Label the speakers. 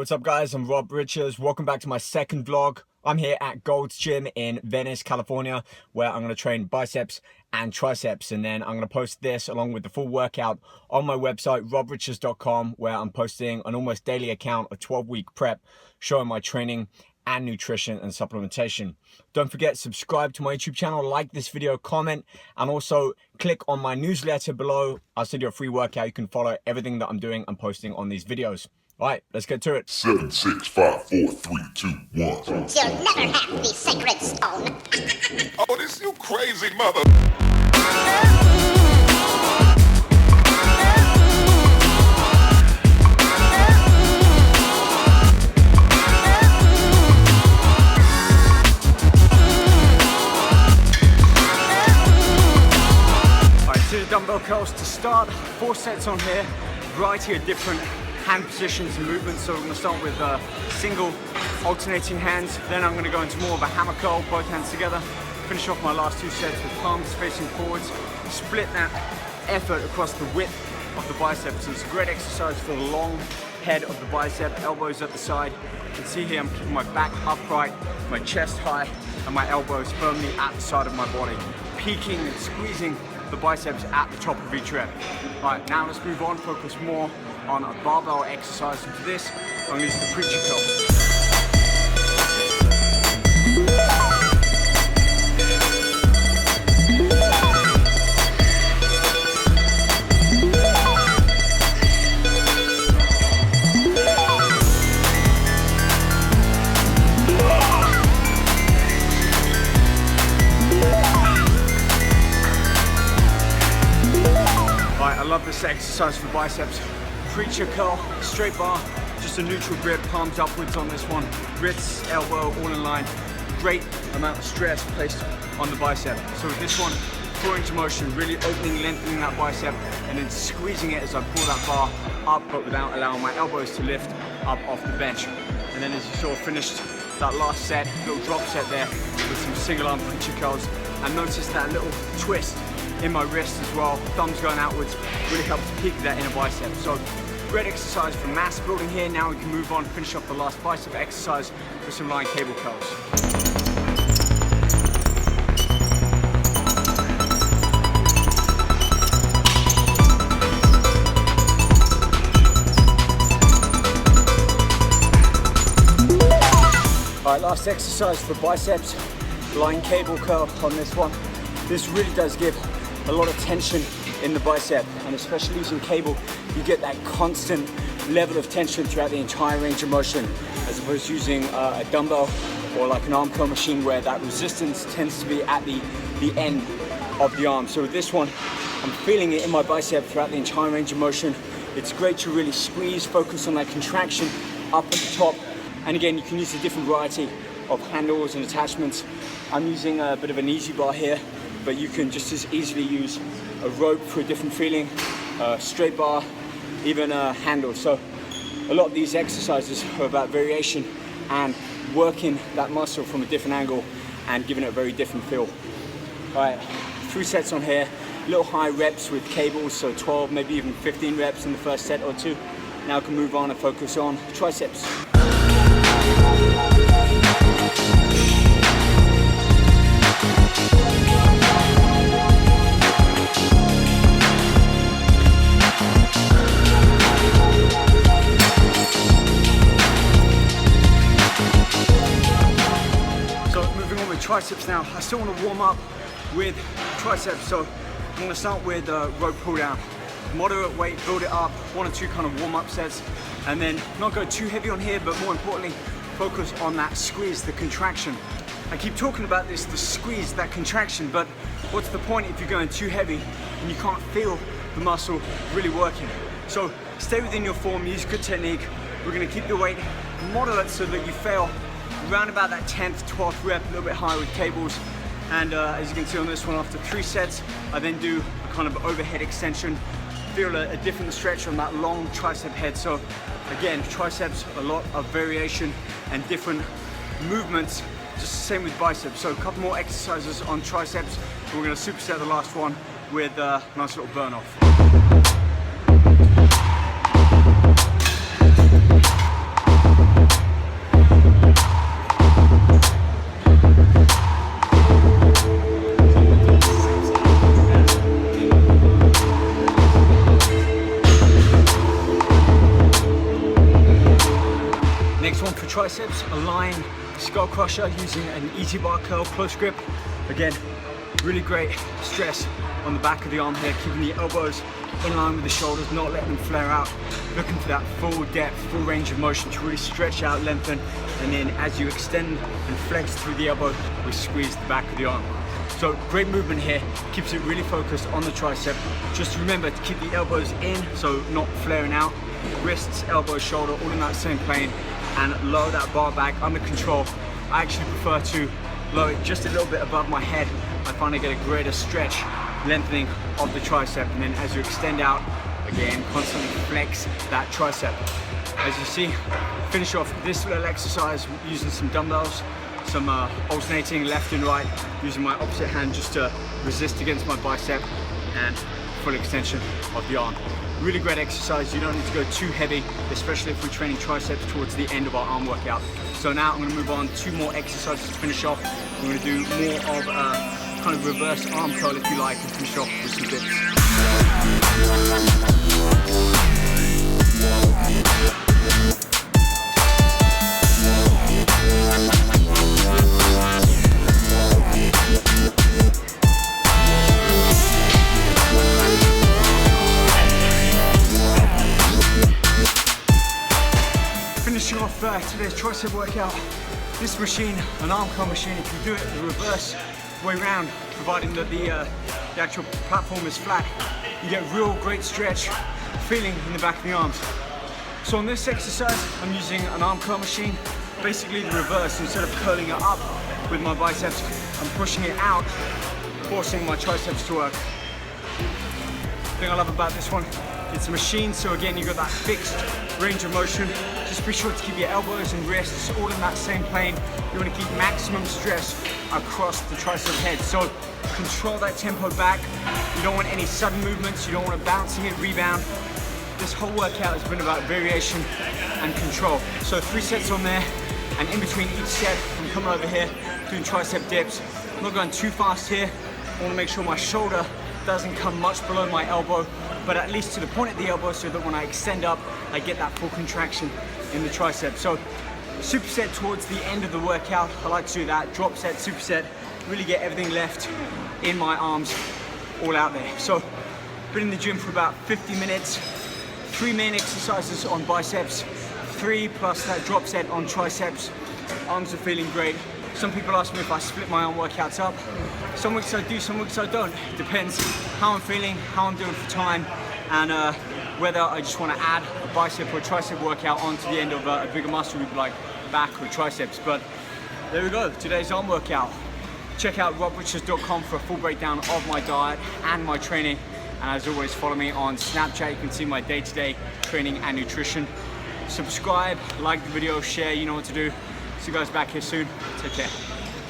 Speaker 1: what's up guys? I'm Rob Richards. Welcome back to my second vlog. I'm here at Gold's Gym in Venice, California, where I'm going to train biceps and triceps, and then I'm going to post this along with the full workout on my website robrichards.com, where I'm posting an almost daily account of 12-week prep showing my training and nutrition and supplementation. Don't forget, subscribe to my YouTube channel, like this video, comment, and also click on my newsletter below. I'll send you a free workout. You can follow everything that I'm doing and posting on these videos. All right, let's get to it.
Speaker 2: 7, 6, 5, 4, 3, 2, 1.
Speaker 3: You'll never have the sacred stone.
Speaker 2: Oh, this you crazy mother.
Speaker 1: Alright, so the dumbbell curls to start. 4 sets on here, variety of different hand positions and movements. So we're going to start with single alternating hands, then I'm going to go into more of a hammer curl, both hands together, finish off my last 2 sets with palms facing forwards, split that effort across the width of the biceps. So it's a great exercise for the long head of the bicep, elbows at the side. You can see here I'm keeping my back upright, my chest high, and my elbows firmly at the side of my body, peaking and squeezing the biceps at the top of each rep. Alright, now let's move on, focus more on a barbell exercise, and for this I'm going to use the preacher curl. Alright, I love this exercise for biceps. Preacher curl, straight bar, just a neutral grip, palms upwards on this one, wrists, elbow, all in line. Great amount of stress placed on the bicep. So with this one, full range of motion, really opening, lengthening that bicep, and then squeezing it as I pull that bar up, but without allowing my elbows to lift up off the bench. And then as you saw, finished that last set, little drop set there with some single arm preacher curls. And notice that little twist in my wrist as well, thumbs going outwards, really helps peak that inner bicep. So great exercise for mass building here. Now we can move on, finish off the last bicep exercise with some lying cable curls. All right, last exercise for biceps, lying cable curl on this one. This really does give a lot of tension in the bicep, and especially using cable, you get that constant level of tension throughout the entire range of motion, as opposed to using a dumbbell or like an arm curl machine where that resistance tends to be at the end of the arm. So with this one, I'm feeling it in my bicep throughout the entire range of motion. It's great to really squeeze, focus on that contraction up at the top. And again, you can use a different variety of handles and attachments. I'm using a bit of an easy bar here, but you can just as easily use a rope for a different feeling, straight bar, even a handle. So a lot of these exercises are about variation and working that muscle from a different angle and giving it a very different feel. All right, 3 sets on here, little high reps with cables, so 12, maybe even 15 reps in the first set or 2. Now I can move on and focus on triceps. Triceps now. I still want to warm up with triceps, so I'm going to start with rope pull down. Moderate weight, build it up, 1 or 2 kind of warm up sets, and then not go too heavy on here, but more importantly, focus on that squeeze, the contraction. I keep talking about this, the squeeze, that contraction, but what's the point if you're going too heavy and you can't feel the muscle really working? So stay within your form, use good technique. We're going to keep the weight moderate so that you fail around about that 10th, 12th rep, a little bit higher with cables. And as you can see on this one, after 3 sets, I then do a kind of overhead extension. Feel a different stretch on that long tricep head. So again, triceps, a lot of variation and different movements, just the same with biceps. So a couple more exercises on triceps. We're gonna superset the last one with a nice little burn off. Next one for triceps, a line skull crusher using an easy bar curl close grip. Again, really great stress on the back of the arm here, keeping the elbows in line with the shoulders, not letting them flare out. Looking for that full depth, full range of motion to really stretch out, lengthen, and then as you extend and flex through the elbow, we squeeze the back of the arm. So great movement here, keeps it really focused on the tricep. Just remember to keep the elbows in, so not flaring out. Wrists, elbows, shoulder, all in that same plane, and lower that bar back under control. I actually prefer to lower it just a little bit above my head. I find I get a greater stretch, lengthening of the tricep, and then as you extend out, again, constantly flex that tricep. As you see, finish off this little exercise using some dumbbells, some alternating left and right, using my opposite hand just to resist against my bicep, and full extension of the arm. Really great exercise. You don't need to go too heavy, especially if we're training triceps towards the end of our arm workout. So now I'm going to move on, 2 more exercises to finish off. I'm going to do more of a kind of reverse arm curl if you like, and finish off with some dips. Finishing off today's tricep workout. This machine, an arm curl machine, if you do it the reverse way round, providing that the actual platform is flat, you get real great stretch, feeling in the back of the arms. So on this exercise, I'm using an arm curl machine, basically the reverse. Instead of curling it up with my biceps, I'm pushing it out, forcing my triceps to work. The thing I love about this one, it's a machine, so again, you've got that fixed range of motion. Just be sure to keep your elbows and wrists all in that same plane. You want to keep maximum stress across the tricep head. So control that tempo back. You don't want any sudden movements. You don't want to bouncing it, rebound. This whole workout has been about variation and control. So 3 sets on there, and in between each set, I'm coming over here, doing tricep dips. I'm not going too fast here. I want to make sure my shoulder doesn't come much below my elbow, but at least to the point of the elbow, so that when I extend up, I get that full contraction in the tricep. So superset towards the end of the workout, I like to do that. Drop set, superset, really get everything left in my arms all out there. So been in the gym for about 50 minutes, 3 main exercises on biceps, 3 plus that drop set on triceps. Arms are feeling great. Some people ask me if I split my arm workouts up. Some weeks I do, some weeks I don't. Depends how I'm feeling, how I'm doing for time, and whether I just want to add a bicep or a tricep workout onto the end of a bigger muscle group like back or triceps. But there we go, today's arm workout. Check out robriches.com for a full breakdown of my diet and my training. And as always, follow me on Snapchat. You can see my day-to-day training and nutrition. Subscribe, like the video, share, you know what to do. See you guys back here soon. Take care.